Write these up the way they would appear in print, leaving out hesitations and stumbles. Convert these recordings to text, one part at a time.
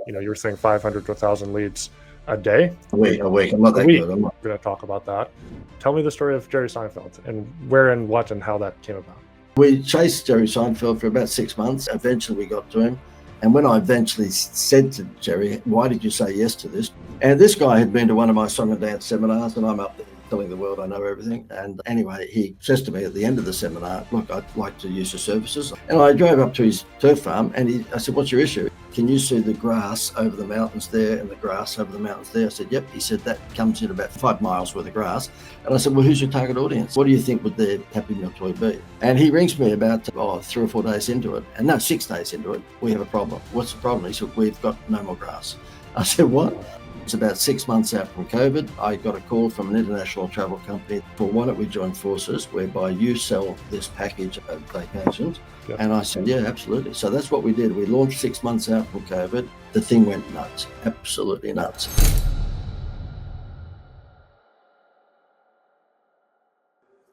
You were saying 500 to 1,000 leads a day. A week. I'm not that good. I'm not. We're going to talk about that. Tell me the story of Jerry Seinfeld and where and what and how that came about. We chased Jerry Seinfeld for about 6 months. Eventually we got to him. And when I eventually said to Jerry, why did you say yes to this? And this guy had been to one of my song and dance seminars, and I'm up there telling the world I know everything. And anyway, he says to me at the end of the seminar, look, I'd like to use your services. And I drove up to his turf farm and I said, what's your issue? Can you see the grass over the mountains there and the grass over the mountains there? I said, yep. He said, that comes in about 5 miles worth of grass. And I said, well, who's your target audience? What do you think would their happy meal toy be? And he rings me about 3 or 4 days into it. And no, 6 days into it, we have a problem. What's the problem? He said, we've got no more grass. I said, what? It's about 6 months out from COVID. I got a call from an international travel company for why don't we join forces whereby you sell this package of vacations. Yep. And I said, yeah, absolutely. So that's what we did. We launched 6 months out from COVID. The thing went nuts, absolutely nuts.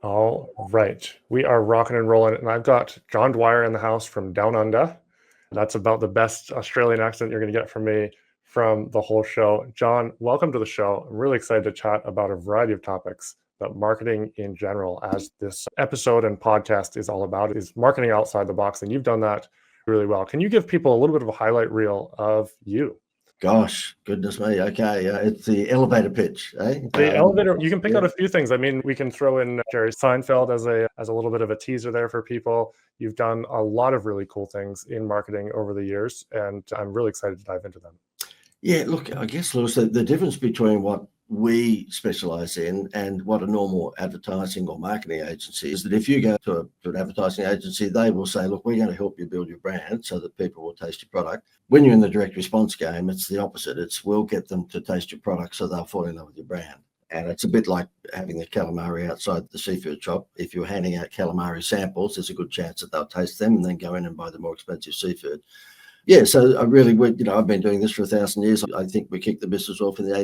All right. We are rocking and rolling. And I've got John Dwyer in the house from Down Under. That's about the best Australian accent you're going to get from me from the whole show. John, welcome to the show. I'm really excited to chat about a variety of topics, but marketing in general, as this episode and podcast is all about, is marketing outside the box. And you've done that really well. Can you give people a little bit of a highlight reel of you? Gosh, goodness me. Okay. It's the elevator pitch, eh? The elevator, you can pick out a few things. I mean, we can throw in Jerry Seinfeld as a little bit of a teaser there for people. You've done a lot of really cool things in marketing over the years, and I'm really excited to dive into them. Yeah, look, I guess, Lewis, the difference between what we specialize in and what a normal advertising or marketing agency is that if you go to an advertising agency, they will say, look, we're going to help you build your brand so that people will taste your product. When you're in the direct response game, it's the opposite. It's we'll get them to taste your product so they'll fall in love with your brand. And it's a bit like having the calamari outside the seafood shop. If you're handing out calamari samples, there's a good chance that they'll taste them and then go in and buy the more expensive seafood. Yeah, so I really would, I've been doing this for 1,000 years. I think we kicked the business off in the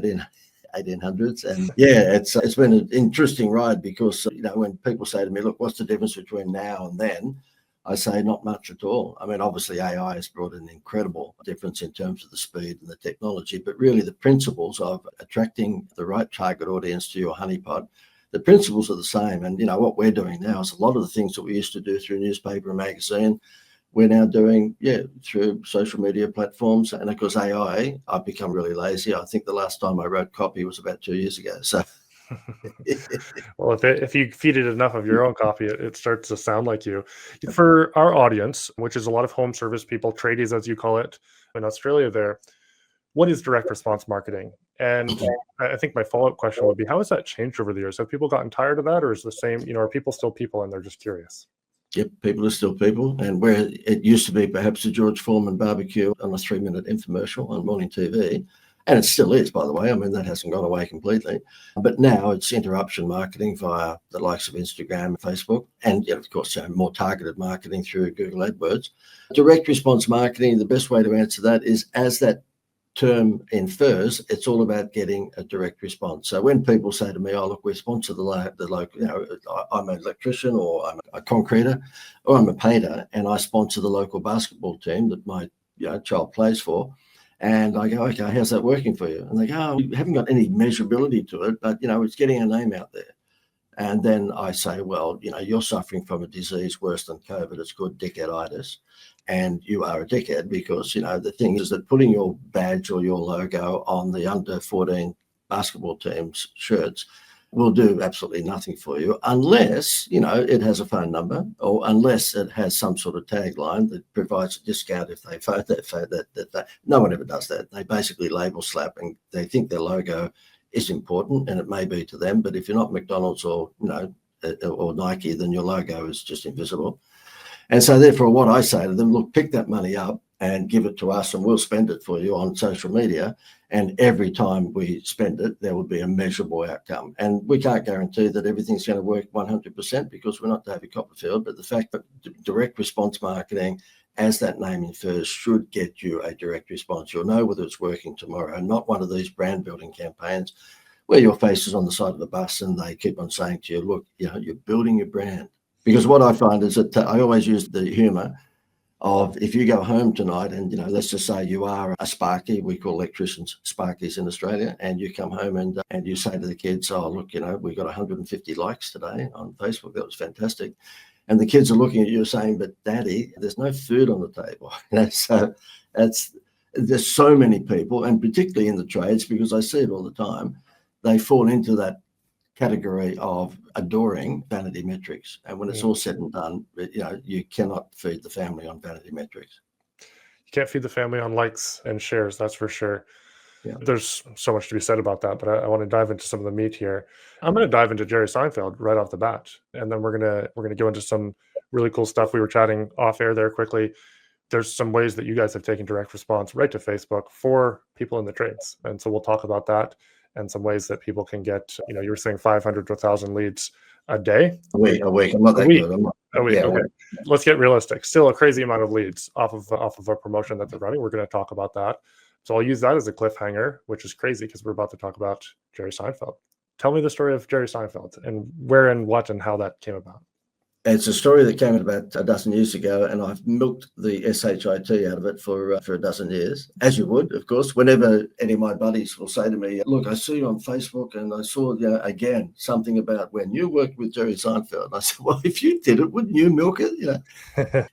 1800s. And yeah, it's been an interesting ride because, when people say to me, look, what's the difference between now and then? I say not much at all. I mean, obviously AI has brought an incredible difference in terms of the speed and the technology, but really the principles of attracting the right target audience to your honeypot, the principles are the same. And, what we're doing now is a lot of the things that we used to do through newspaper and magazine, we're now doing, through social media platforms. And of course, AI, I've become really lazy. I think the last time I wrote copy was about 2 years ago. So, well, if you feed it enough of your own copy, it starts to sound like you. For our audience, which is a lot of home service people, tradies, as you call it, in Australia there, what is direct response marketing? And I think my follow-up question would be, how has that changed over the years? Have people gotten tired of that, or is the same, are people still people and they're just curious? Yep, people are still people. And where it used to be perhaps a George Foreman barbecue on a 3-minute infomercial on morning TV, and it still is, by the way. I mean, that hasn't gone away completely. But now it's interruption marketing via the likes of Instagram and Facebook, and of course, more targeted marketing through Google AdWords. Direct response marketing, the best way to answer that is, as that term infers, it's all about getting a direct response. So when people say to me, oh, look, we sponsor the local, I'm an electrician or I'm a concreter or I'm a painter and I sponsor the local basketball team that my child plays for. And I go, okay, how's that working for you? And they go, oh, we haven't got any measurability to it, but, it's getting a name out there. And then I say, well, you're suffering from a disease worse than COVID. It's called dickheaditis. And you are a dickhead because, the thing is that putting your badge or your logo on the under 14 basketball team's shirts will do absolutely nothing for you unless, it has a phone number or unless it has some sort of tagline that provides a discount if they phone that. No one ever does that. They basically label slap and they think their logo is important, and it may be to them, but if you're not McDonald's or Nike, then your logo is just invisible. And so therefore what I say to them, look, pick that money up and give it to us and we'll spend it for you on social media. And every time we spend it, there will be a measurable outcome. And we can't guarantee that everything's going to work 100% because we're not David Copperfield, but the fact that direct response marketing, as that name infers, should get you a direct response. You'll know whether it's working tomorrow, not one of these brand building campaigns where your face is on the side of the bus and they keep on saying to you, look, you're building your brand. Because what I find is that I always use the humor of if you go home tonight and, let's just say you are a sparky, we call electricians sparkies in Australia, and you come home and you say to the kids, oh, look, we got 150 likes today on Facebook. That was fantastic. And the kids are looking at you saying, but Daddy, there's no food on the table. So there's so many people, and particularly in the trades, because I see it all the time, they fall into that category of adoring vanity metrics. And when it's all said and done, you cannot feed the family on vanity metrics. You can't feed the family on likes and shares, that's for sure. Yeah. There's so much to be said about that, but I want to dive into some of the meat here. I'm going to dive into Jerry Seinfeld right off the bat, and then we're gonna go into some really cool stuff. We were chatting off air there quickly. There's some ways that you guys have taken direct response right to Facebook for people in the trades, and so we'll talk about that and some ways that people can get. You were saying 500 to 1,000 leads a day. A week. I'm not that good. I'm not. A week. Okay. Let's get realistic. Still a crazy amount of leads off of a promotion that they're running. We're going to talk about that. So I'll use that as a cliffhanger, which is crazy because we're about to talk about Jerry Seinfeld. Tell me the story of Jerry Seinfeld and where and what and how that came about. It's a story that came out about a dozen years ago, and I've milked the SHIT out of it for a dozen years, as you would, of course. Whenever any of my buddies will say to me, look, I see you on Facebook, and I saw, again, something about when you worked with Jerry Seinfeld. And I said, well, if you did it, wouldn't you milk it?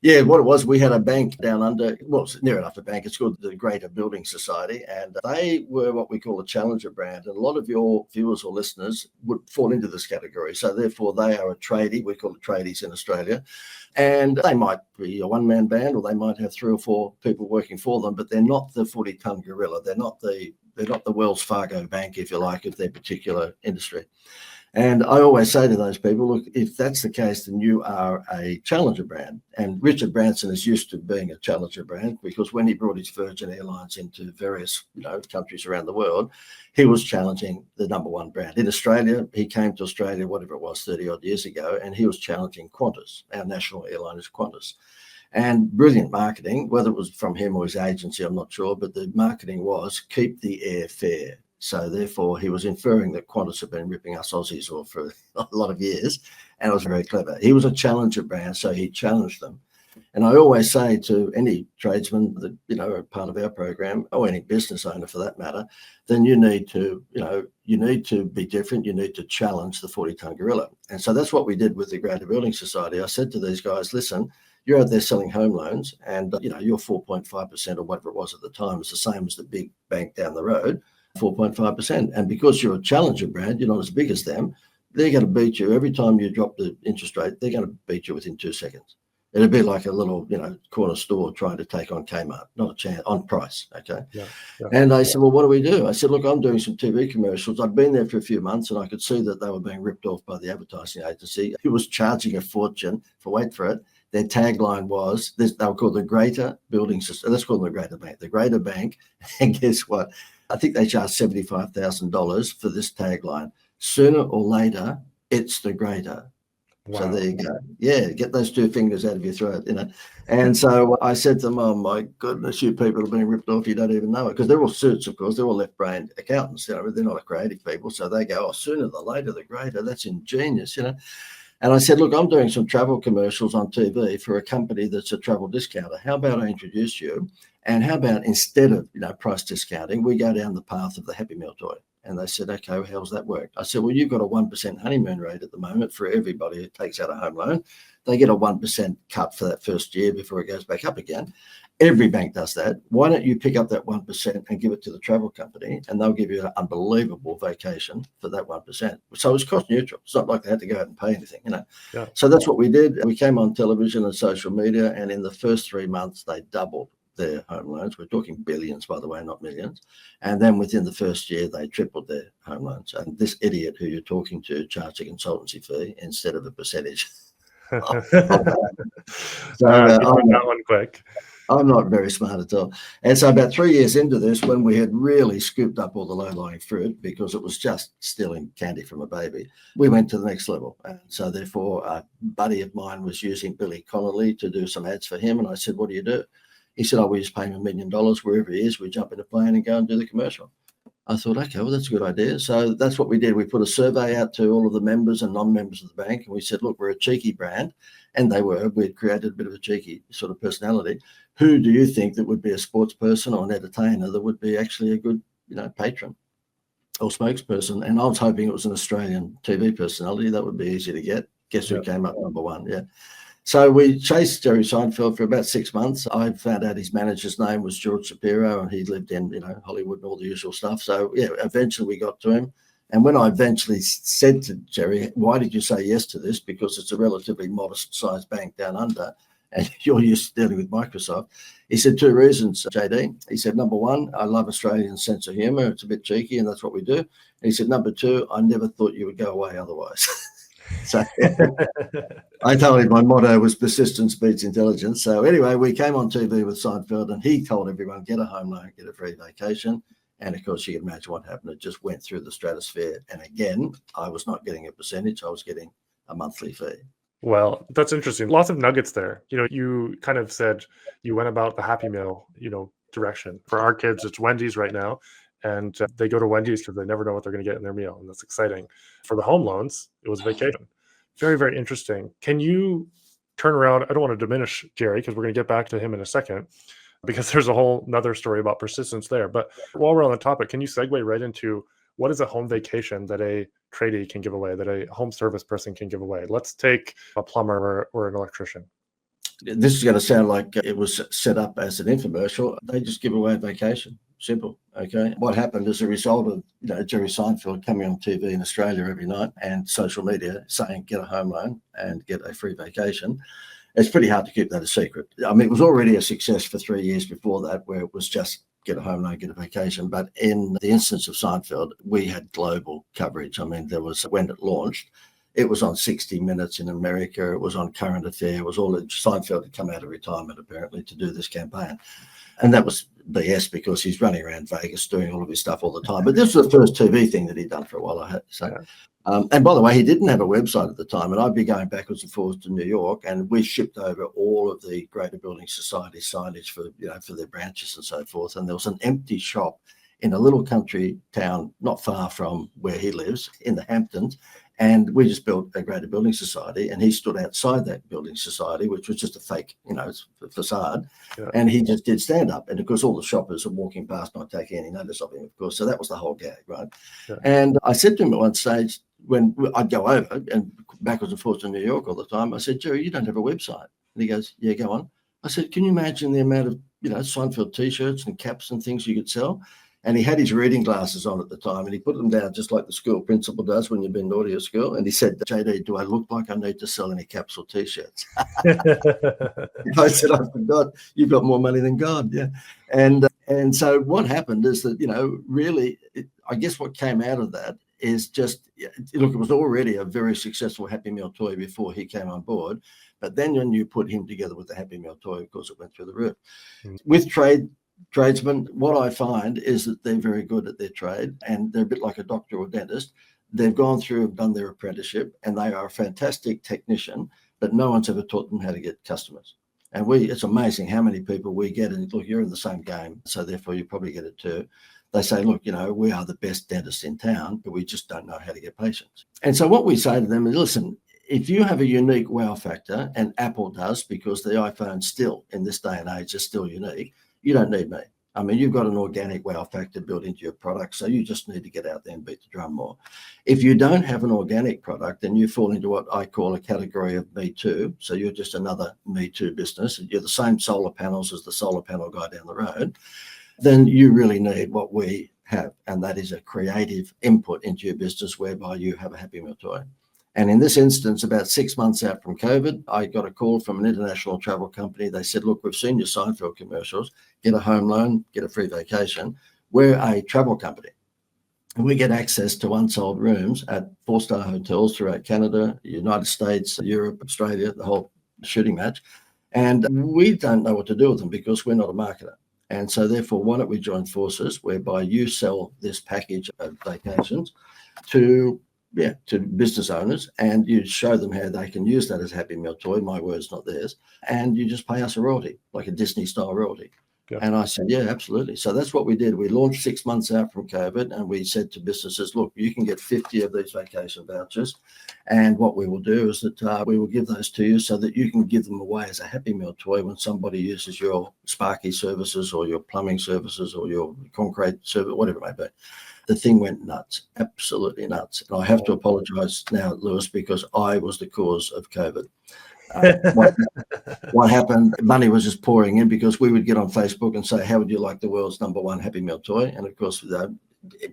Yeah, what it was, we had a bank down under, well, it's near enough a bank. It's called the Greater Building Society, and they were what we call a challenger brand. And a lot of your viewers or listeners would fall into this category. So therefore, they are a tradie. We call it tradies in Australia, and they might be a one-man band, or they might have 3 or 4 people working for them, but they're not the 40-ton gorilla. They're not the Wells Fargo bank, if you like, of their particular industry. And I always say to those people, look, if that's the case, then you are a challenger brand. And Richard Branson is used to being a challenger brand, because when he brought his Virgin Airlines into various countries around the world, he was challenging the number one brand. In Australia, he came to Australia, whatever it was, 30 odd years ago, and he was challenging Qantas. Our national airline is Qantas. And brilliant marketing, whether it was from him or his agency, I'm not sure, but the marketing was keep the air fair. So therefore, he was inferring that Qantas have been ripping us Aussies off for a lot of years, and it was very clever. He was a challenger brand, so he challenged them. And I always say to any tradesman that are part of our program, or any business owner for that matter, then you need to be different. You need to challenge the 40-ton gorilla. And so that's what we did with the Greater Building Society. I said to these guys, listen, you're out there selling home loans, and your 4.5% or whatever it was at the time is the same as the big bank down the road. 4.5%. And because you're a challenger brand, you're not as big as them, they're going to beat you. Every time you drop the interest rate, they're going to beat you within 2 seconds. It'll be like a little, corner store trying to take on Kmart, not a chance on price. Okay. Yeah. And I said, well, what do we do? I said, look, I'm doing some TV commercials. I'd been there for a few months, and I could see that they were being ripped off by the advertising agency. He was charging a fortune for, wait for it, their tagline was, they were called the Greater Building Society. Let's call them the Greater Bank. The Greater Bank. And guess what? I think they charged $75,000 for this tagline. Sooner or later, it's the Greater. Wow. So there you go. Yeah, get those 2 fingers out of your throat, And so I said to them, oh, my goodness, you people are being ripped off. You don't even know it. Because they're all suits, of course. They're all left-brained accountants. They're not creative people. So they go, oh, sooner or later, the Greater. That's ingenious, And I said, look, I'm doing some travel commercials on TV for a company that's a travel discounter. How about I introduce you? And how about instead of, price discounting, we go down the path of the Happy Meal toy? And they said, okay, well, how's that work? I said, well, you've got a 1% honeymoon rate at the moment for everybody who takes out a home loan. They get a 1% cut for that first year before it goes back up again. Every bank does that. Why don't you pick up that 1% and give it to the travel company, and they'll give you an unbelievable vacation for that 1%. So it's cost neutral. It's not like they had to go out and pay anything, Yeah. So that's what we did. We came on television and social media, and in the first 3 months, they doubled their home loans. We're talking billions, by the way, not millions. And then within the first year, they tripled their home loans. And this idiot who you're talking to charged a consultancy fee instead of a percentage. That one quick. I'm not very smart at all. And so about 3 years into this, when we had really scooped up all the low-lying fruit, because it was just stealing candy from a baby, we went to the next level. And so therefore, a buddy of mine was using Billy Connolly to do some ads for him. And I said, what do you do? He said, oh, we just pay him $1 million wherever he is. We jump in a plane and go and do the commercial. I thought, okay, well, that's a good idea. So that's what we did. We put a survey out to all of the members and non-members of the bank, and we said, look, we're a cheeky brand. And they were. We'd created a bit of a cheeky sort of personality. Who do you think that would be a sports person or an entertainer that would be actually a good, patron or spokesperson? And I was hoping it was an Australian TV personality. That would be easy to get. Guess who came up number one? Yeah. So we chased Jerry Seinfeld for about 6 months. I found out his manager's name was George Shapiro, and he lived in, Hollywood and all the usual stuff. So, yeah, eventually we got to him. And when I eventually said to Jerry, why did you say yes to this? Because it's a relatively modest-sized bank down under, and you're used to dealing with Microsoft. He said 2 reasons, JD. He said, number one, I love Australian sense of humour. It's a bit cheeky, and that's what we do. And he said, number two, I never thought you would go away otherwise. So I told him my motto was persistence beats intelligence. So anyway, we came on TV with Seinfeld, and he told everyone, get a home loan, get a free vacation. And of course, you can imagine what happened. It just went through the stratosphere. And again, I was not getting a percentage. I was getting a monthly fee. Well, that's interesting. Lots of nuggets there. You kind of said you went about the Happy Meal, direction. For our kids, it's Wendy's right now. And they go to Wendy's because they never know what they're going to get in their meal. And that's exciting. For the home loans, it was vacation. Very, very interesting. Can you turn around? I don't want to diminish Jerry because we're going to get back to him in a second, because there's a whole nother story about persistence there. But while we're on the topic, can you segue right into what is a home vacation that a tradie can give away, that a home service person can give away? Let's take a plumber or an electrician. This is going to sound like it was set up as an infomercial. They just give away a vacation. Simple. Okay. What happened as a result of Jerry Seinfeld coming on TV in Australia every night and social media saying get a home loan and get a free vacation, it's pretty hard to keep that a secret. I mean, it was already a success for 3 years before that, where it was just get a home loan, get a vacation. But in the instance of Seinfeld, we had global coverage. I mean, there was, when it launched, it was on 60 Minutes in America. It was on Current Affair. It was all Seinfeld had come out of retirement, apparently, to do this campaign. And that was BS because he's running around Vegas doing all of his stuff all the time. But this was the first TV thing that he'd done for a while, I had to say. Yeah. And by the way, he didn't have a website at the time. And I'd be going backwards and forwards to New York. And we shipped over all of the Greater Building Society signage for their branches and so forth. And there was an empty shop in a little country town not far from where he lives in the Hamptons. And we just built a Greater Building Society, and he stood outside that building society, which was just a fake, facade. Yeah. And he just did stand up. And of course, all the shoppers are walking past, not taking any notice of him, of course. So that was the whole gag, right? Yeah. And I said to him at one stage, when I'd go over and backwards and forwards to New York all the time, I said, Jerry, you don't have a website. And he goes, yeah, go on. I said, can you imagine the amount of, Seinfeld T-shirts and caps and things you could sell? And he had his reading glasses on at the time, and he put them down just like the school principal does when you've been naughty at school. And he said, JD, do I look like I need to sell any caps or T-shirts? I said, I forgot. You've got more money than God. Yeah. And so what happened is that, really, I guess what came out of that is just, look, it was already a very successful Happy Meal toy before he came on board. But then when you put him together with the Happy Meal toy, of course, it went through the roof. Mm-hmm. With tradesmen, what I find is that they're very good at their trade, and they're a bit like a doctor or dentist. They've gone through and done their apprenticeship, and they are a fantastic technician, but no one's ever taught them how to get customers. And it's amazing how many people we get, and look, you're in the same game, so therefore you probably get it too. They say, look, we are the best dentists in town, but we just don't know how to get patients. And so what we say to them is, listen, if you have a unique wow factor, and Apple does, because the iPhone still, in this day and age, is still unique, you don't need me. I mean, you've got an organic wow factor built into your product, so you just need to get out there and beat the drum more. If you don't have an organic product, then you fall into what I call a category of Me Too. So you're just another Me Too business. You're the same solar panels as the solar panel guy down the road. Then you really need what we have, and that is a creative input into your business whereby you have a Happy Meal toy. And in this instance, about 6 months out from COVID, I got a call from an international travel company. They said, look, we've seen your Seinfeld commercials, get a home loan, get a free vacation. We're a travel company, and we get access to unsold rooms at 4-star hotels throughout Canada, United States, Europe, Australia, the whole shooting match. And we don't know what to do with them because we're not a marketer. And so therefore, why don't we join forces whereby you sell this package of vacations to business owners, and you show them how they can use that as a Happy Meal toy, my words, not theirs, and you just pay us a royalty, like a Disney-style royalty. Yeah. And I said, yeah, absolutely. So that's what we did. We launched 6 months out from COVID, and we said to businesses, look, you can get 50 of these vacation vouchers. And what we will do is that we will give those to you so that you can give them away as a Happy Meal toy when somebody uses your Sparky services or your plumbing services or your concrete service, whatever it may be. The thing went nuts, absolutely nuts. And I have to apologise now, Lewis, because I was the cause of COVID. What happened, money was just pouring in because we would get on Facebook and say, how would you like the world's #1 Happy Meal toy? And of course,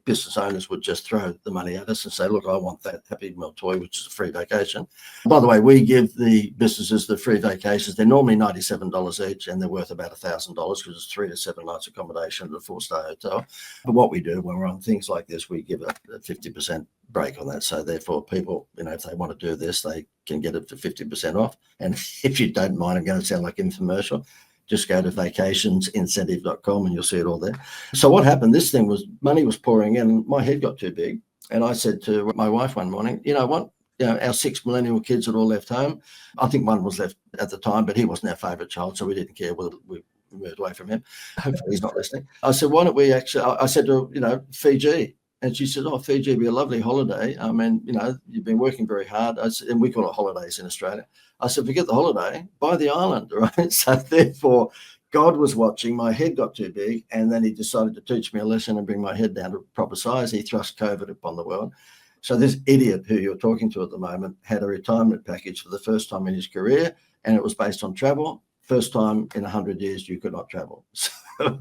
business owners would just throw the money at us and say, look, I want that Happy Meal toy, which is a free vacation. By the way, we give the businesses the free vacations. They're normally $97 each, and they're worth about $1,000 because it's 3 to 7 nights accommodation at a 4-star hotel. But what we do when we're on things like this, we give a 50% break on that. So therefore, people, if they want to do this, they can get it to 50% off. And if you don't mind, I'm going to sound like an infomercial, just go to vacationsincentive.com and you'll see it all there. So what happened, this thing was, money was pouring in and my head got too big. And I said to my wife one morning, you know what? Our 6 millennial kids had all left home. I think one was left at the time, but he wasn't our favourite child, so we didn't care whether we moved away from him. Hopefully he's not listening. I said, why don't we actually, I said to her, Fiji. And she said, oh, Fiji would be a lovely holiday. I mean, you've been working very hard. I said, and we call it holidays in Australia. I said, forget the holiday, buy the island, right? So therefore, God was watching. My head got too big, and then he decided to teach me a lesson and bring my head down to proper size. He thrust COVID upon the world. So this idiot who you're talking to at the moment had a retirement package for the first time in his career, and it was based on travel. First time in 100 years you could not travel. So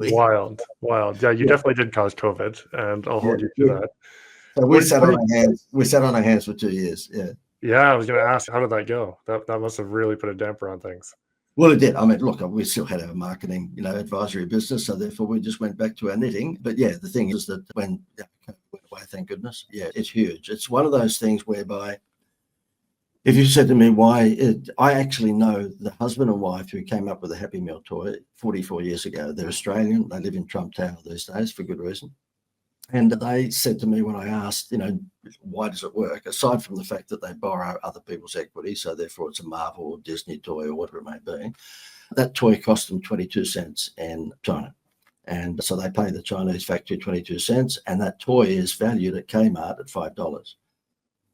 wild. Yeah, you definitely did cause COVID, and I'll hold you to that. So we sat on our hands. We sat on our hands for 2 years. Yeah. Yeah, I was going to ask, how did that go? That must have really put a damper on things. Well, it did. I mean, look, we still had our marketing, advisory business, so therefore we just went back to our knitting. But yeah, the thing is that when COVID went away, thank goodness, yeah, it's huge. It's one of those things whereby, if you said to me I actually know the husband and wife who came up with a Happy Meal toy 44 years ago. They're Australian. They live in Trump Tower these days for good reason. And they said to me when I asked, why does it work? Aside from the fact that they borrow other people's equity, so therefore it's a Marvel or Disney toy or whatever it may be, that toy cost them 22 cents in China. And so they pay the Chinese factory 22 cents, and that toy is valued at Kmart at $5.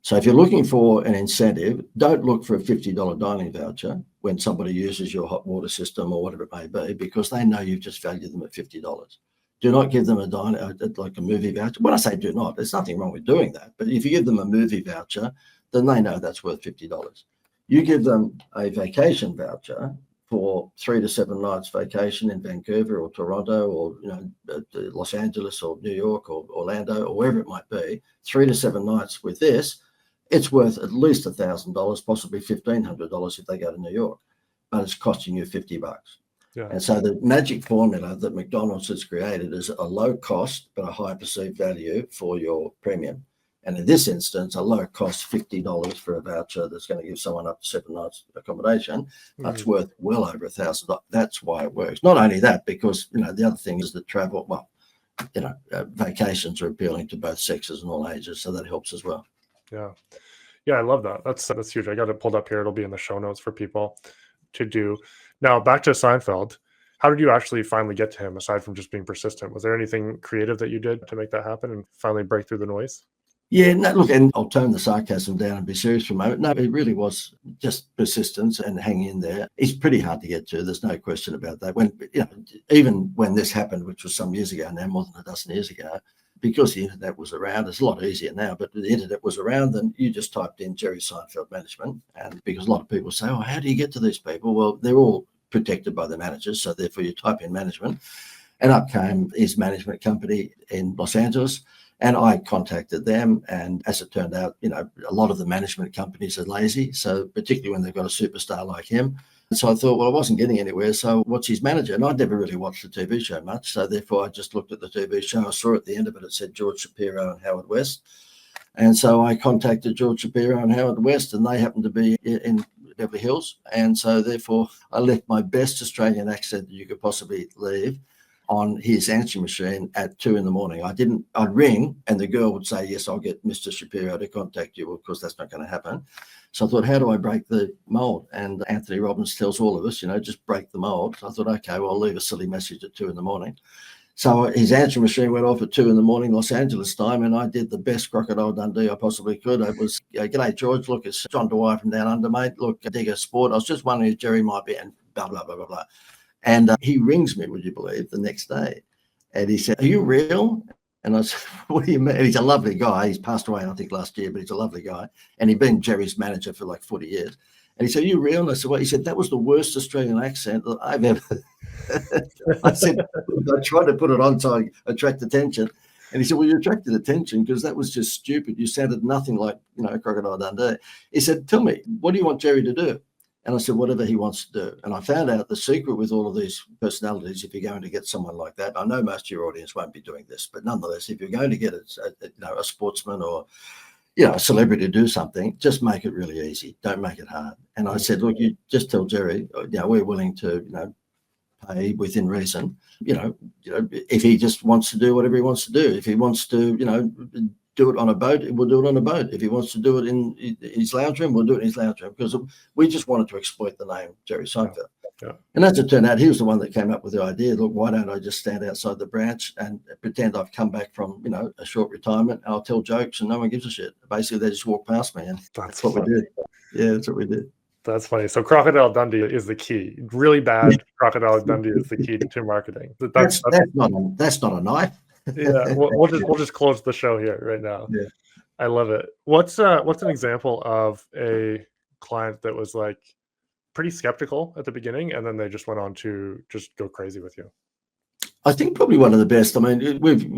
So if you're looking for an incentive, don't look for a $50 dining voucher when somebody uses your hot water system or whatever it may be, because they know you've just valued them at $50. Do not give them like a movie voucher. When I say do not, there's nothing wrong with doing that. But if you give them a movie voucher, then they know that's worth $50. You give them a vacation voucher for 3 to 7 nights vacation in Vancouver or Toronto or Los Angeles or New York or Orlando or wherever it might be, 3 to 7 nights with this, it's worth at least $1,000, possibly $1,500 if they go to New York, but it's costing you $50. Yeah. And so the magic formula that McDonald's has created is a low cost but a high perceived value for your premium. And in this instance, a low cost $50 for a voucher that's going to give someone up to 7 nights accommodation, that's worth well over $1,000. That's why it works. Not only that, because the other thing is that travel, vacations are appealing to both sexes and all ages, so that helps as well. Yeah, I love that. That's huge. I got it pulled up here. It'll be in the show notes for people to do. Now, back to Seinfeld. How did you actually finally get to him, aside from just being persistent? Was there anything creative that you did to make that happen and finally break through the noise? Yeah, no, look, and I'll tone the sarcasm down and be serious for a moment. No, it really was just persistence and hanging in there. It's pretty hard to get to. There's no question about that. When even when this happened, which was some years ago now, more than a dozen years ago, because the internet was around, it's a lot easier now, but the internet was around and you just typed in Jerry Seinfeld management. And because a lot of people say, oh, how do you get to these people? Well, they're all protected by the managers. So therefore you type in management, and up came his management company in Los Angeles. And I contacted them. And as it turned out, a lot of the management companies are lazy. So particularly when they've got a superstar like him. And so I thought, well, I wasn't getting anywhere. So what's his manager? And I'd never really watched the TV show much. So therefore I just looked at the TV show. I saw at the end of it, it said George Shapiro and Howard West. And so I contacted George Shapiro and Howard West, and they happened to be in Beverly Hills. And so therefore I left my best Australian accent that you could possibly leave. on his answering machine at 2 a.m. I'd ring and the girl would say, yes, I'll get Mr. Shapiro to contact you. Well, of course, that's not going to happen. So I thought, how do I break the mold? And Anthony Robbins tells all of us, just break the mold. So I thought, okay, well, I'll leave a silly message at 2 a.m. So his answering machine went off at 2 a.m, Los Angeles time, and I did the best Crocodile Dundee I possibly could. It was, g'day, George. Look, it's John Dwyer from Down Under, mate. Look, Digger Sport. I was just wondering if Jerry might be, and blah, blah, blah, blah, blah. And he rings me, would you believe, the next day. And he said, are you real? And I said, what do you mean? He's a lovely guy. He's passed away, I think, last year, but he's a lovely guy. And he'd been Jerry's manager for like 40 years. And he said, are you real? And I said, well, he said, that was the worst Australian accent that I've ever. I said, I tried to put it on so I attract attention. And he said, well, you attracted attention because that was just stupid. You sounded nothing like, Crocodile Dundee. He said, tell me, what do you want Jerry to do? And I said, whatever he wants to do. And I found out the secret with all of these personalities, if you're going to get someone like that, I know most of your audience won't be doing this, but nonetheless, if you're going to get a sportsman or, a celebrity to do something, just make it really easy. Don't make it hard. And I said, look, you just tell Jerry, we're willing to, pay within reason, if he just wants to do whatever he wants to do. If he wants to, do it on a boat, we'll do it on a boat. If he wants to do it in his lounge room, we'll do it in his lounge room, because we just wanted to exploit the name Jerry Seinfeld. Yeah. And as it turned out, he was the one that came up with the idea. Look, why don't I just stand outside the branch and pretend I've come back from, a short retirement. I'll tell jokes and no one gives a shit. Basically, they just walk past me, and that's what we did. Yeah, that's what we did. That's funny. So Crocodile Dundee is the key. Really bad Crocodile Dundee is the key to marketing. That's not a knife. Yeah, we'll just close the show here right now. Yeah, I love it. What's an example of a client that was like pretty skeptical at the beginning, and then they just went on to just go crazy with you? I think probably one of the best. I mean, we've,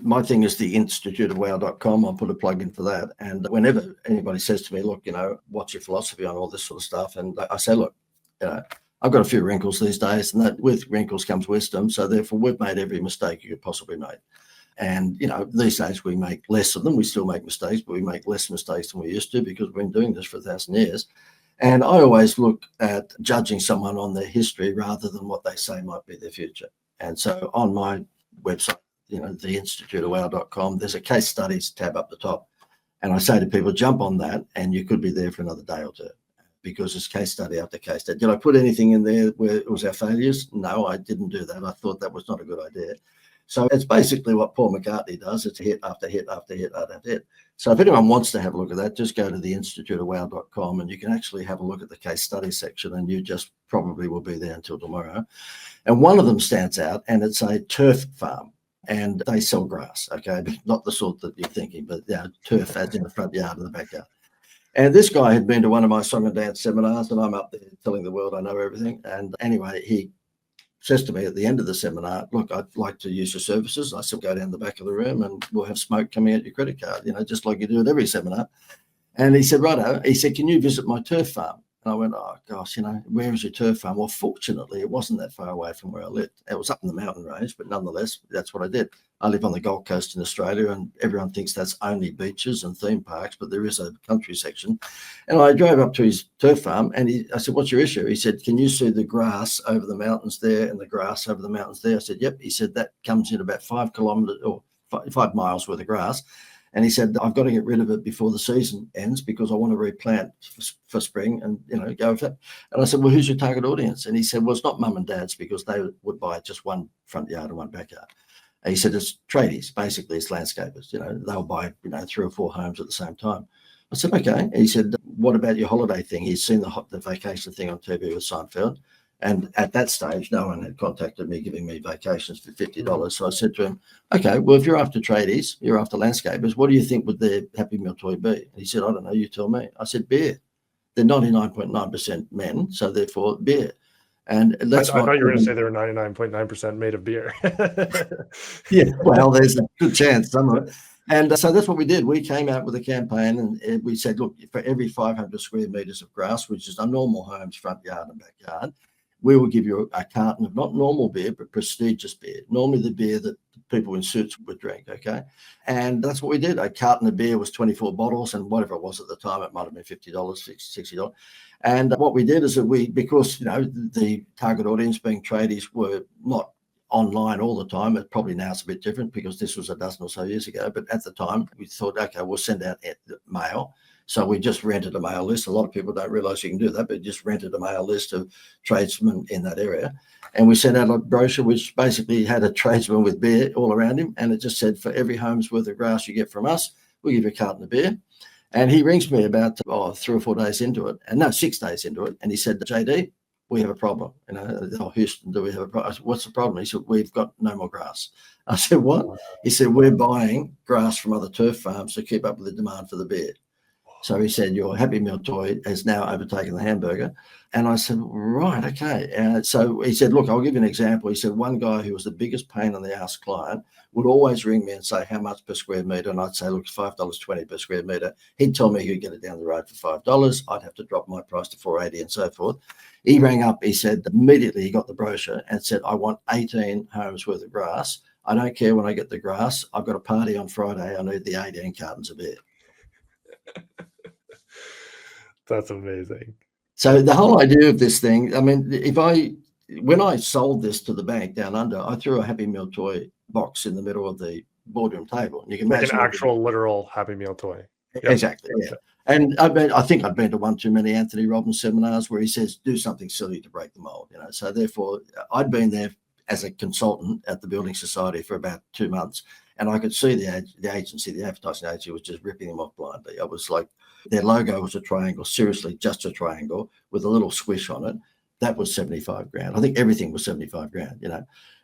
my thing is the instituteofwow.com. I'll put a plug in for that. And whenever anybody says to me, look, what's your philosophy on all this sort of stuff? And I say, look, I've got a few wrinkles these days, and that with wrinkles comes wisdom. So therefore, we've made every mistake you could possibly make. And, these days we make less of them. We still make mistakes, but we make less mistakes than we used to, because we've been doing this for 1,000 years. And I always look at judging someone on their history rather than what they say might be their future. And so on my website, the instituteofwow.com, there's a case studies tab up the top. And I say to people, jump on that and you could be there for another day or two, because it's case study after case study. Did I put anything in there where it was our failures? No, I didn't do that. I thought that was not a good idea. So it's basically what Paul McCartney does. It's hit after hit after hit after hit. So if anyone wants to have a look at that, just go to the instituteofwow.com and you can actually have a look at the case study section, and you just probably will be there until tomorrow. And one of them stands out, and it's a turf farm. And they sell grass, okay? Not the sort that you're thinking, but turf as in the front yard and the backyard. And this guy had been to one of my song and dance seminars, and I'm up there telling the world I know everything. And anyway, he says to me at the end of the seminar, look, I'd like to use your services. I said, go down the back of the room and we'll have smoke coming out your credit card, just like you do at every seminar. And he said, righto. He said, can you visit my turf farm? And I went, oh, gosh, where is your turf farm? Well, fortunately, it wasn't that far away from where I lived. It was up in the mountain range, but nonetheless, that's what I did. I live on the Gold Coast in Australia, and everyone thinks that's only beaches and theme parks, but there is a country section. And I drove up to his turf farm, and I said, what's your issue? He said, can you see the grass over the mountains there and the grass over the mountains there? I said, yep. He said, that comes in about 5 kilometres or 5 miles worth of grass. And he said, I've got to get rid of it before the season ends, because I want to replant for spring and, go with that. And I said, well, who's your target audience? And he said, well, it's not mum and dads, because they would buy just one front yard and one backyard. And he said, it's tradies, basically it's landscapers, they'll buy, 3 or 4 homes at the same time. I said, okay. And he said, what about your holiday thing? He's seen the vacation thing on TV with Seinfeld. And at that stage, no one had contacted me giving me vacations for $50. So I said to him, okay, well, if you're after tradies, you're after landscapers, what do you think would their Happy Meal toy be? And he said, I don't know, you tell me. I said, beer. They're 99.9% men, so therefore beer. And that's I thought you were going to say they were 99.9% made of beer. Yeah, well, there's a good chance, some of it. And so that's what we did. We came out with a campaign, and we said, look, for every 500 square meters of grass, which is a normal home's front yard and backyard, we will give you a carton of not normal beer, but prestigious beer. Normally the beer that people in suits would drink, okay? And that's what we did. A carton of beer was 24 bottles, and whatever it was at the time, it might have been $50, $60. And what we did is that because, the target audience being tradies were not online all the time. It probably now it's a bit different because this was a dozen or so years ago. But at the time, we thought, okay, we'll send out mail. So we just rented a mail list. A lot of people don't realize you can do that, but just rented a mail list of tradesmen in that area. And we sent out a brochure which basically had a tradesman with beer all around him. And it just said, for every home's worth of grass you get from us, we'll give you a carton of beer. And he rings me about 3 or 4 days into it, and no, 6 days into it. And he said, JD, we have a problem. Houston, do we have a problem? I said, what's the problem? He said, we've got no more grass. I said, what? He said, we're buying grass from other turf farms to keep up with the demand for the beer. So he said, your Happy Meal toy has now overtaken the hamburger. And I said, right, okay. So he said, look, I'll give you an example. He said, one guy who was the biggest pain in the ass client would always ring me and say, how much per square metre? And I'd say, look, it's $5.20 per square metre. He'd tell me he'd get it down the road for $5. I'd have to drop my price to $4.80 and so forth. He rang up, he said, immediately he got the brochure and said, I want 18 homes worth of grass. I don't care when I get the grass. I've got a party on Friday. I need the 18 cartons of beer. That's amazing. So the whole idea of this thing, I mean, when I sold this to the bank down under, I threw a Happy Meal toy box in the middle of the boardroom table. And you can imagine an actual literal Happy Meal toy. Yep. Exactly. Yeah. And I think I'd been to one too many Anthony Robbins seminars where he says, do something silly to break the mold, So therefore I'd been there as a consultant at the Building Society for about 2 months. And I could see the agency, the advertising agency was just ripping them off blindly. I was like, their logo was a triangle, seriously, just a triangle with a little squish on it. That was 75 grand. I think everything was 75 grand,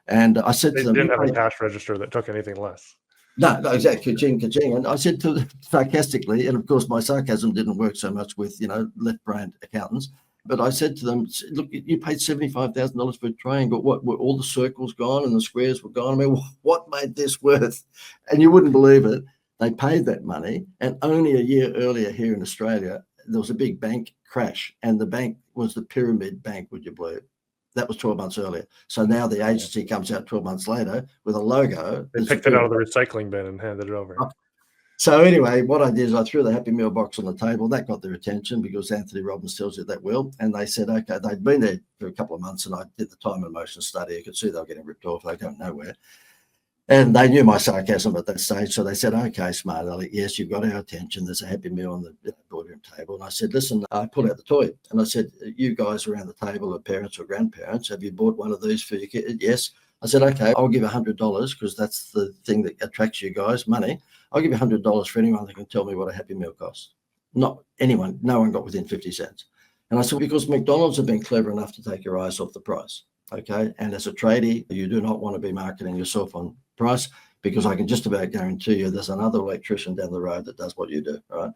And I said to them, they didn't have a cash register that took anything less. No, exactly. Ka-ching. And I said to them sarcastically, and of course my sarcasm didn't work so much with, left-brained accountants. But I said to them, look, you paid $75,000 for a triangle. What, were all the circles gone and the squares were gone? I mean, what made this worth? And you wouldn't believe it. They paid that money. And only a year earlier here in Australia, there was a big bank crash. And the bank was the Pyramid Bank, would you believe? That was 12 months earlier. So now the agency comes out 12 months later with a logo. They picked it out of the recycling bin and handed it over. So anyway, what I did is I threw the Happy Meal box on the table. That got their attention because Anthony Robbins tells you that will. And they said, okay, they'd been there for a couple of months and I did the time and motion study. I could see they were getting ripped off. They don't know where. And they knew my sarcasm at that stage. So they said, okay, smart Alec, yes, you've got our attention. There's a Happy Meal on the boardroom table. And I said, listen, I pulled out the toy. And I said, you guys around the table are parents or grandparents. Have you bought one of these for your kid? Yes. I said, okay, I'll give $100 because that's the thing that attracts you guys, money. I'll give you $100 for anyone that can tell me what a Happy Meal costs. Not anyone. No one got within 50 cents. And I said, because McDonald's have been clever enough to take your eyes off the price. Okay. And as a tradie, you do not want to be marketing yourself on price because I can just about guarantee you there's another electrician down the road that does what you do. Right.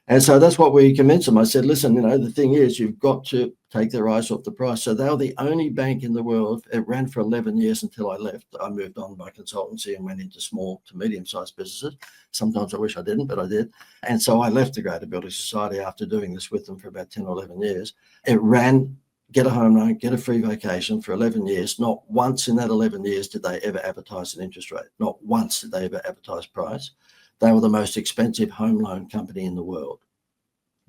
And so that's what we convinced them. I said, listen, the thing is, you've got to take their eyes off the price. So they were the only bank in the world. It ran for 11 years until I left. I moved on by consultancy and went into small to medium-sized businesses. Sometimes I wish I didn't, but I did. And so I left the Greater Building Society after doing this with them for about 10 or 11 years. It ran, get a home loan, get a free vacation for 11 years. Not once in that 11 years did they ever advertise an interest rate. Not once did they ever advertise price. They were the most expensive home loan company in the world.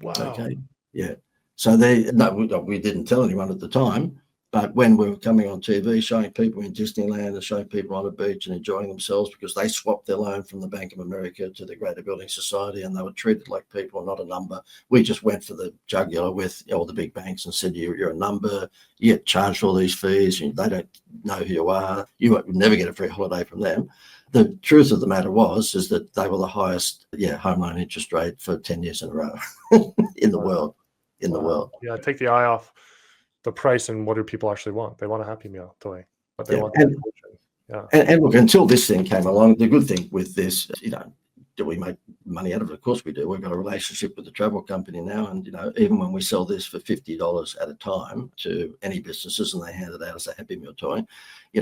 Wow. Okay. Yeah. So we didn't tell anyone at the time, but when we were coming on TV, showing people in Disneyland and showing people on the beach and enjoying themselves because they swapped their loan from the Bank of America to the Greater Building Society and they were treated like people, not a number. We just went for the jugular with all the big banks and said, you're a number, you get charged all these fees, and they don't know who you are. You would never get a free holiday from them. The truth of the matter is that they were the highest home loan interest rate for 10 years in a row in the world. The world. Yeah, take the eye off the price and what do people actually want? They want a Happy Meal toy, but they want and look, until this thing came along, the good thing with this, do we make money out of it? Of course we do. We've got a relationship with the travel company now, and even when we sell this for $50 at a time to any businesses and they hand it out as a Happy Meal toy,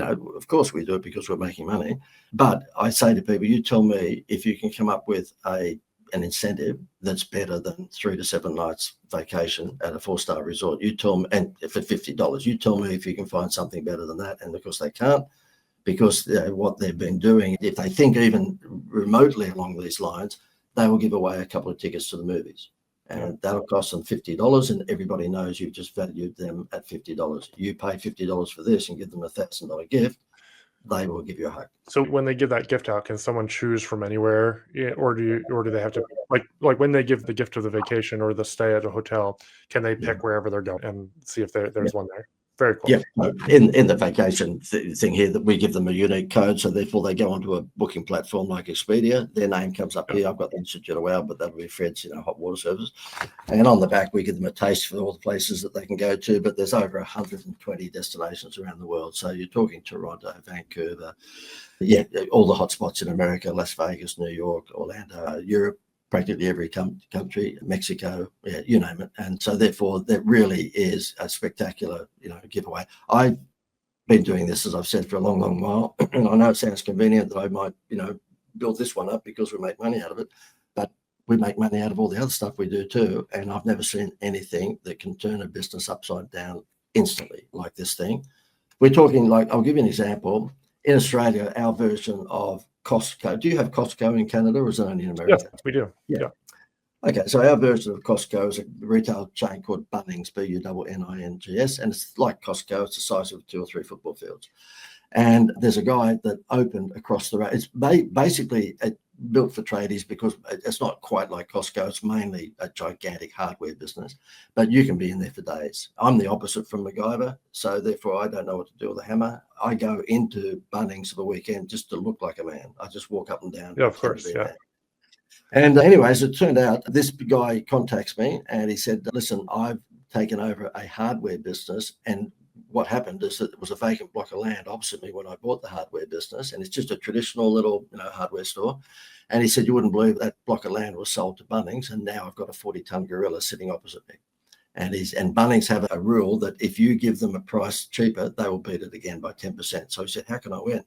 of course we do it because we're making money. But I say to people, you tell me if you can come up with an incentive that's better than 3 to 7 nights vacation at a 4-star resort. You tell me, and for $50, you tell me if you can find something better than that. And of course they can't. because what they've been doing, if they think even remotely along these lines, they will give away a couple of tickets to the movies. And that'll cost them $50, and everybody knows you've just valued them at $50. You pay $50 for this and give them $1,000 gift, they will give you a hug. So when they give that gift out, can someone choose from anywhere, or do they have to, like when they give the gift of the vacation or the stay at a hotel, can they pick wherever they're going and see if there's one there? Very cool. Yeah, in the vacation thing here, that we give them a unique code, so therefore they go onto a booking platform like Expedia. Their name comes up here. I've got the Institute of Wow, but that'll be Fred's, hot water service. And on the back, we give them a taste for all the places that they can go to. But there's over 120 destinations around the world. So you're talking Toronto, Vancouver, all the hotspots in America, Las Vegas, New York, Orlando, Europe. Practically every country, Mexico, you name it. And so therefore that really is a spectacular, giveaway. I've been doing this, as I've said, for a long, long while. And I know it sounds convenient that I might, build this one up because we make money out of it, but we make money out of all the other stuff we do too. And I've never seen anything that can turn a business upside down instantly like this thing. We're talking I'll give you an example. In Australia, our version of Costco. Do you have Costco in Canada, or is it only in America? Yes, we do. Yeah. Okay, so our version of Costco is a retail chain called Bunnings, Bunnings, and it's like Costco. It's the size of 2 or 3 football fields. And there's a guy that opened across the road. It's basically built for tradies because it's not quite like Costco. It's mainly a gigantic hardware business, but you can be in there for days. I'm the opposite from MacGyver, so therefore I don't know what to do with a hammer. I go into Bunnings for the weekend just to look like a man. I just walk up and down. Yeah, of course. Yeah. And anyways, it turned out this guy contacts me and he said, listen, I've taken over a hardware business, and what happened is that there was a vacant block of land opposite me when I bought the hardware business, and it's just a traditional little hardware store. And he said, you wouldn't believe that block of land was sold to Bunnings, and now I've got a 40-ton gorilla sitting opposite me. And Bunnings have a rule that if you give them a price cheaper, they will beat it again by 10%. So he said, how can I win?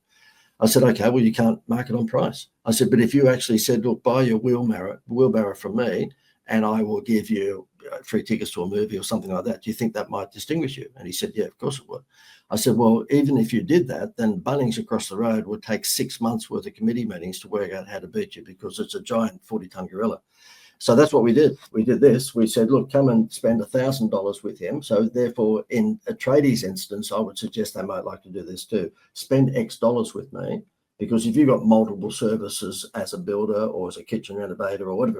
I said, okay, well, you can't market on price. I said, but if you actually said, look, buy your wheelbarrow from me, and I will give you free tickets to a movie or something like that, do you think that might distinguish you? And he said, yeah, of course it would. I said, well, even if you did that, then Bunnings across the road would take 6 months worth of committee meetings to work out how to beat you, because it's a giant 40-ton gorilla. So that's what we did. We did this. We said, look, come and spend $1,000 with him. So therefore, in a tradie's instance, I would suggest they might like to do this too. Spend X dollars with me, because if you've got multiple services as a builder or as a kitchen renovator or whatever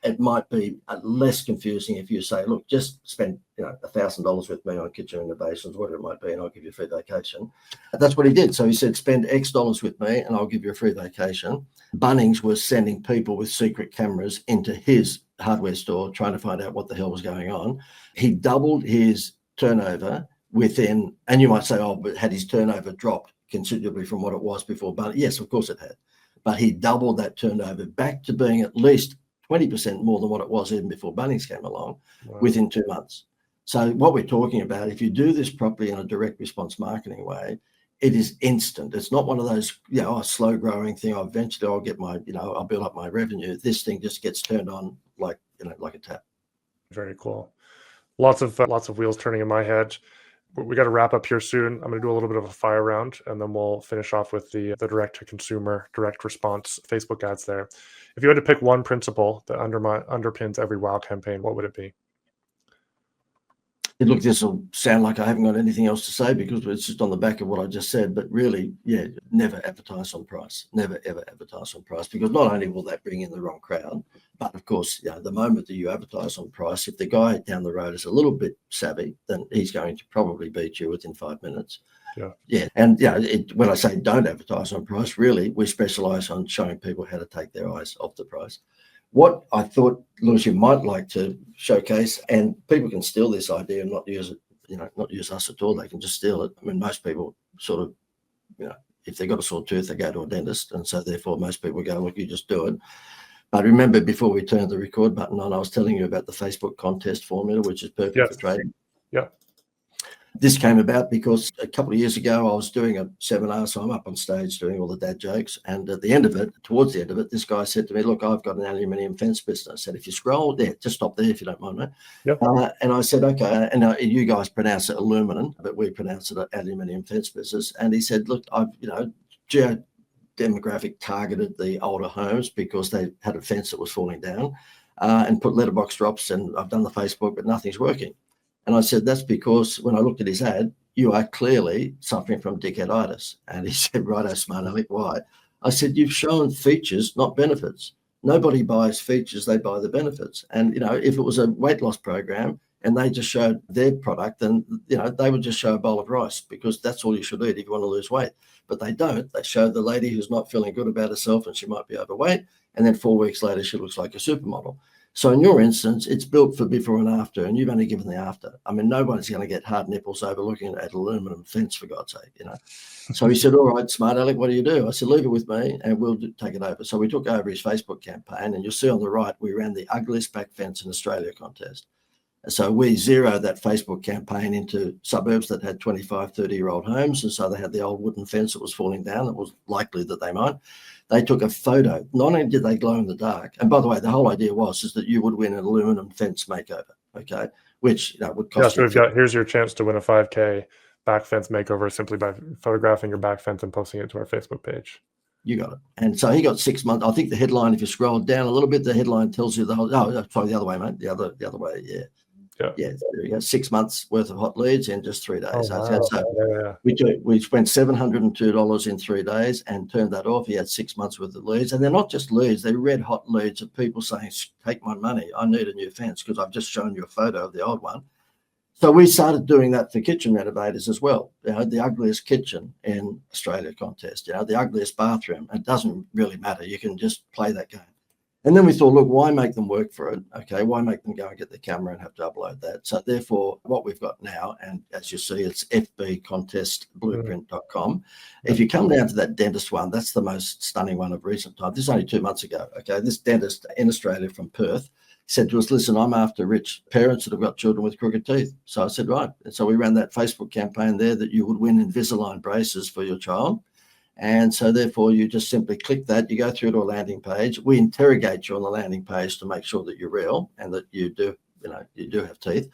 it might be less confusing if you say, look, just spend $1,000 with me on kitchen renovations, whatever it might be, and I'll give you a free vacation. And that's what he did. So he said, spend X dollars with me and I'll give you a free vacation. Bunnings was sending people with secret cameras into his hardware store trying to find out what the hell was going on. He doubled his turnover within, and you might say, oh, but had his turnover dropped considerably from what it was before Bunnings? Yes, of course it had. But he doubled that turnover back to being at least 20% more than what it was even before Bunnings came along. Wow. Within 2 months. So what we're talking about, if you do this properly in a direct response marketing way, it is instant. It's not one of those, slow growing thing. Eventually I'll get my, I'll build up my revenue. This thing just gets turned on like a tap. Very cool. Lots of wheels turning in my head. We got to wrap up here soon. I'm going to do a little bit of a fire round, and then we'll finish off with the direct to consumer, direct response Facebook ads there. If you had to pick one principle that underpins every WOW campaign, what would it be? Look, this will sound like I haven't got anything else to say because it's just on the back of what I just said, but really, never advertise on price. Never, ever advertise on price, because not only will that bring in the wrong crowd, but of course, the moment that you advertise on price, if the guy down the road is a little bit savvy, then he's going to probably beat you within 5 minutes. Yeah. And when I say don't advertise on price, really, we specialize on showing people how to take their eyes off the price. What I thought, Lewis, you might like to showcase, and people can steal this idea and not use it, not use us at all. They can just steal it. I mean, most people sort of, if they've got a sore tooth, they go to a dentist. And so therefore most people go, look, you just do it. But remember, before we turned the record button on, I was telling you about the Facebook contest formula, which is perfect for trading. Yeah. This came about because a couple of years ago, I was doing a seminar, so I'm up on stage doing all the dad jokes. And at the end of it, towards the end of it, this guy said to me, look, I've got an aluminium fence business. I said, if you scroll there, just stop there if you don't mind, mate. Yep. And I said, okay. And you guys pronounce it aluminum, but we pronounce it an aluminium fence business. And he said, look, I've, demographic targeted the older homes because they had a fence that was falling down and put letterbox drops, and I've done the Facebook, but nothing's working. And I said, that's because when I looked at his ad, you are clearly suffering from dickheaditis. And he said, righto, smart aleck, why? I said, you've shown features, not benefits. Nobody buys features, they buy the benefits. And, if it was a weight loss program and they just showed their product, then, they would just show a bowl of rice, because that's all you should eat if you want to lose weight. But they don't. They show the lady who's not feeling good about herself and she might be overweight, and then 4 weeks later, she looks like a supermodel. So in your instance, it's built for before and after, and you've only given the after. I mean, nobody's going to get hard nipples over looking at aluminum fence, for God's sake, So he said, all right, smart aleck, what do you do? I said, leave it with me and we'll take it over. So we took over his Facebook campaign, and you'll see on the right, we ran the ugliest back fence in Australia contest. So we zeroed that Facebook campaign into suburbs that had 25, 30-year-old homes. And so they had the old wooden fence that was falling down. It was likely that they might. They took a photo. Not only did they glow in the dark, and by the way, the whole idea is that you would win an aluminum fence makeover, okay, which would cost. Yeah, so here's your chance to win a 5K back fence makeover simply by photographing your back fence and posting it to our Facebook page. You got it. And so he got 6 months. I think the headline, if you scroll down a little bit, the headline tells you the whole. Oh, sorry, the other way, mate. The other way. Yeah. Yeah, there we go. 6 months worth of hot leads in just 3 days. Oh, wow. So we spent $702 in 3 days and turned that off. He had 6 months worth of leads, and they're not just leads; they're red hot leads of people saying, "Take my money. I need a new fence because I've just shown you a photo of the old one." So we started doing that for kitchen renovators as well. The ugliest kitchen in Australia contest. The ugliest bathroom. It doesn't really matter. You can just play that game. And then we thought, look, why make them work for it? Okay, why make them go and get the camera and have to upload that? So therefore, what we've got now, and as you see, it's fbcontestblueprint.com. If you come down to that dentist one, that's the most stunning one of recent time. This is only 2 months ago. Okay, this dentist in Australia from Perth said to us, listen, I'm after rich parents that have got children with crooked teeth. So I said, right. And so we ran that Facebook campaign there that you would win Invisalign braces for your child. And so therefore you just simply click that, you go through to a landing page. We interrogate you on the landing page to make sure that you're real and that you do have teeth.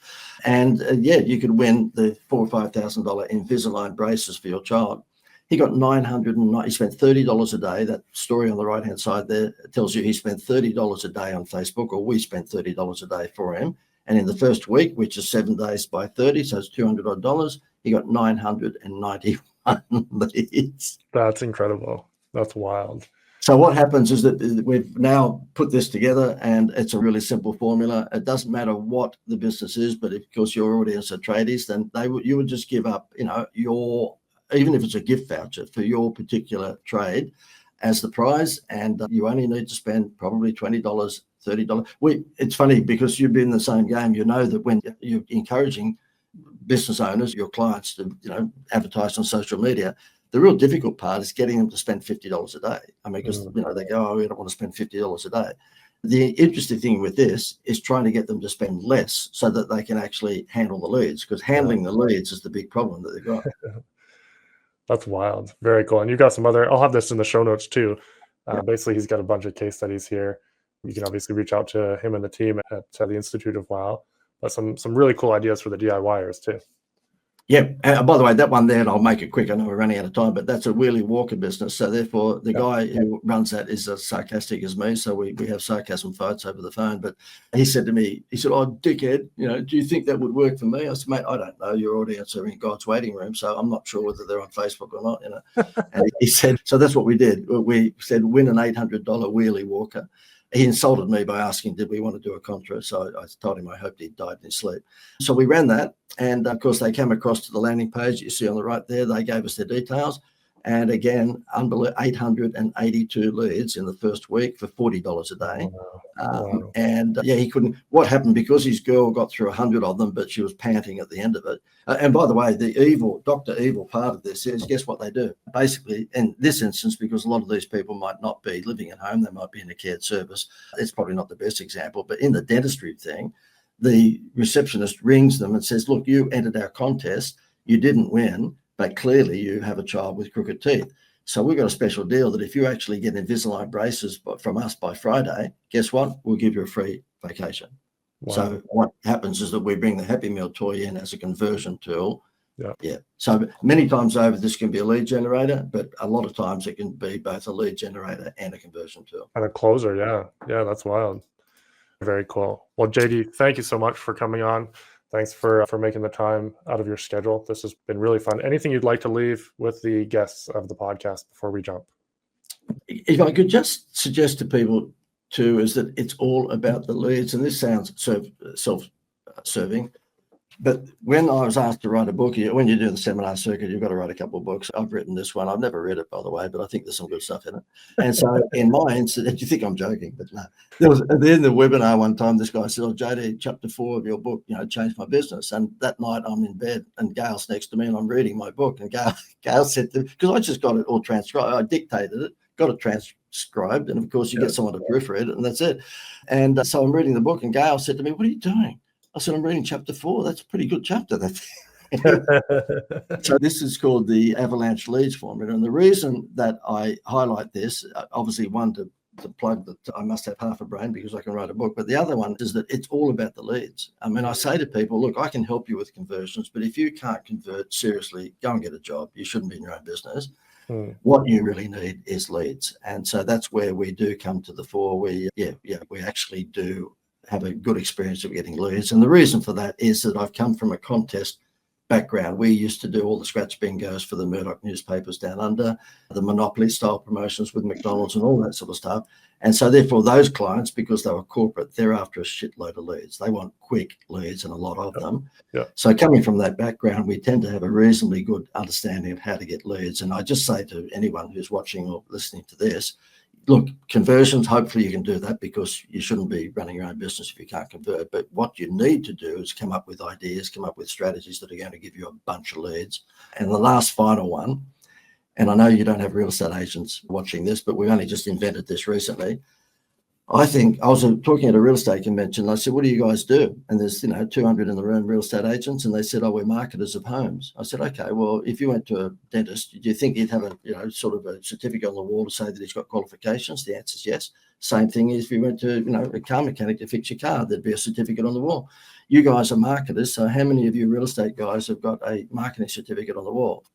And you could win the $4,000 or $5,000 Invisalign braces for your child. He got he spent $30 a day. That story on the right-hand side there tells you he spent $30 a day on Facebook, or we spent $30 a day for him. And in the first week, which is 7 days by 30, so it's $200 odd, he got 991 leads. That's incredible. That's wild. So what happens is that we've now put this together, and it's a really simple formula. It doesn't matter what the business is, but if, of course, your audience are tradies, then you would just give up, even if it's a gift voucher for your particular trade as the prize, and you only need to spend probably $20, $30. It's funny because you've been in the same game. You know that when you're encouraging business owners, your clients, to advertise on social media, the real difficult part is getting them to spend $50 a day. I mean, because they go, oh, we don't want to spend $50 a day. The interesting thing with this is trying to get them to spend less so that they can actually handle the leads, because handling the leads is the big problem that they've got. That's wild. Very cool. And you got some I'll have this in the show notes too. Basically, he's got a bunch of case studies here. You can obviously reach out to him and the team at the Institute of Wow. But some really cool ideas for the DIYers too. Yeah. By the way, that one there, and I'll make it quick. I know we're running out of time, but that's a Wheelie Walker business. So therefore, the guy who runs that is as sarcastic as me. So we have sarcasm fights over the phone. But he said to me, oh, dickhead, do you think that would work for me? I said, mate, I don't know. Your audience are in God's waiting room, so I'm not sure whether they're on Facebook or not. And he said, so that's what we did. We said, win an $800 Wheelie Walker. He insulted me by asking, did we want to do a contra? So I told him I hoped he'd died in his sleep. So we ran that. And of course, they came across to the landing page you see on the right there. They gave us their details. And again, 882 leads in the first week for $40 a day. Wow. And he couldn't. What happened, because his girl got through 100 of them, but she was panting at the end of it. And by the way, the Dr. Evil part of this is, guess what they do? Basically, in this instance, because a lot of these people might not be living at home, they might be in a cared service. It's probably not the best example, but in the dentistry thing, the receptionist rings them and says, look, you entered our contest. You didn't win, but clearly you have a child with crooked teeth. So we've got a special deal that if you actually get Invisalign braces from us by Friday, guess what? We'll give you a free vacation. Wow. So what happens is that we bring the Happy Meal toy in as a conversion tool. Yeah. So many times over, this can be a lead generator, but a lot of times it can be both a lead generator and a conversion tool. And a closer. Yeah, that's wild. Very cool. Well, JD, thank you so much for coming on. Thanks for making the time out of your schedule. This has been really fun. Anything you'd like to leave with the guests of the podcast before we jump? If I could just suggest to people too, is that it's all about the leads. And this sounds self-serving, but when I was asked to write a book, when you do the seminar circuit, you've got to write a couple of books. I've written this one. I've never read it, by the way, but I think there's some good stuff in it. And so in my instance, you think I'm joking, but no. There was at the end of the webinar one time, this guy said, "Oh, JD, chapter 4 of your book, changed my business." And that night I'm in bed and Gail's next to me and I'm reading my book. And Gail said, because I just got it all transcribed, I dictated it, got it transcribed. And of course you get someone to proofread it and that's it. And so I'm reading the book and Gail said to me, "What are you doing?" I said, "I'm reading chapter 4. That's a pretty good chapter." So this is called the avalanche leads formula. And the reason that I highlight this, obviously one to plug that I must have half a brain because I can write a book. But the other one is that it's all about the leads. I mean, I say to people, look, I can help you with conversions, but if you can't convert, seriously, go and get a job. You shouldn't be in your own business. What you really need is leads. And so that's where we do come to the fore. We actually do have a good experience of getting leads. And the reason for that is that I've come from a contest background. We used to do all the scratch bingos for the Murdoch newspapers down under, the monopoly style promotions with McDonald's and all that sort of stuff. And so therefore those clients, because they were corporate, they're after a shitload of leads. They want quick leads and a lot of them. Yeah. So coming from that background, we tend to have a reasonably good understanding of how to get leads. And I just say to anyone who's watching or listening to this, look, conversions, hopefully you can do that because you shouldn't be running your own business if you can't convert. But what you need to do is come up with ideas, come up with strategies that are going to give you a bunch of leads. And the last final one, and I know you don't have real estate agents watching this, but we only just invented this recently. I think I was talking at a real estate convention. And I said, "What do you guys do?" And there's 200 in the room, real estate agents, and they said, "Oh, we're marketers of homes." I said, "Okay, well, if you went to a dentist, do you think he'd have a sort of a certificate on the wall to say that he's got qualifications?" The answer is yes. Same thing is if you went to a car mechanic to fix your car, there'd be a certificate on the wall. You guys are marketers, so how many of you real estate guys have got a marketing certificate on the wall?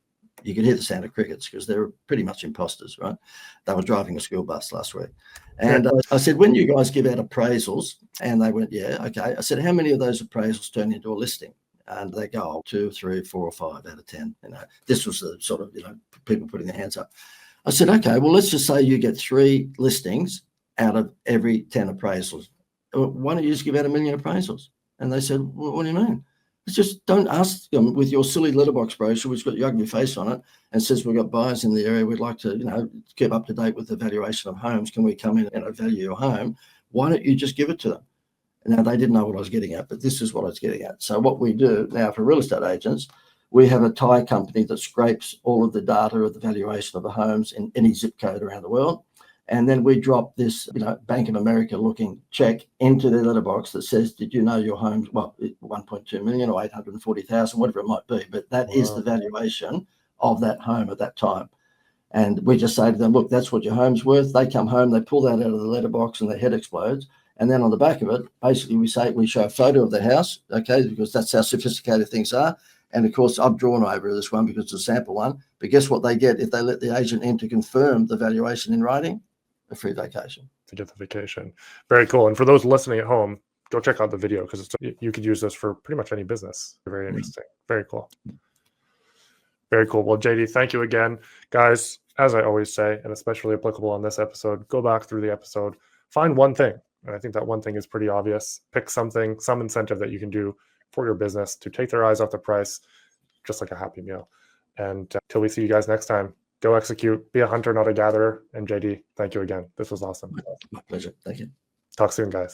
You could hear the sound of crickets because they're pretty much imposters, right? They were driving a school bus last week. And I said, "When you guys give out appraisals," and they went, "Yeah, okay." I said, "How many of those appraisals turn into a listing?" And they go, "Oh, 2, 3, 4, or 5 out of 10. This was the sort of, people putting their hands up. I said, "Okay, well, let's just say you get 3 listings out of every 10 appraisals. Why don't you just give out 1 million appraisals?" And they said, "Well, what do you mean?" It's just don't ask them with your silly letterbox brochure, which has got your ugly face on it and says, "We've got buyers in the area. We'd like to, keep up to date with the valuation of homes. Can we come in and value your home?" Why don't you just give it to them? Now, they didn't know what I was getting at, but this is what I was getting at. So what we do now for real estate agents, we have a Thai company that scrapes all of the data of the valuation of the homes in any zip code around the world. And then we drop this, Bank of America looking check into their letterbox that says, "Did you know your home's 1.2 million or 840,000, whatever it might be." But that is the valuation of that home at that time. And we just say to them, "Look, that's what your home's worth." They come home, they pull that out of the letterbox and their head explodes. And then on the back of it, basically we show a photo of the house, okay, because that's how sophisticated things are. And of course, I've drawn over this one because it's a sample one. But guess what they get if they let the agent in to confirm the valuation in writing? A free vacation. To get the vacation. Very cool. And for those listening at home, go check out the video because you could use this for pretty much any business. Very interesting. Very cool. Very cool. Well, JD, thank you again. Guys, as I always say, and especially applicable on this episode, go back through the episode, find one thing. And I think that one thing is pretty obvious. Pick something, some incentive that you can do for your business to take their eyes off the price, just like a Happy Meal. And till we see you guys next time, go execute, be a hunter, not a gatherer. And JD, thank you again. This was awesome. My pleasure. Thank you. Talk soon, guys.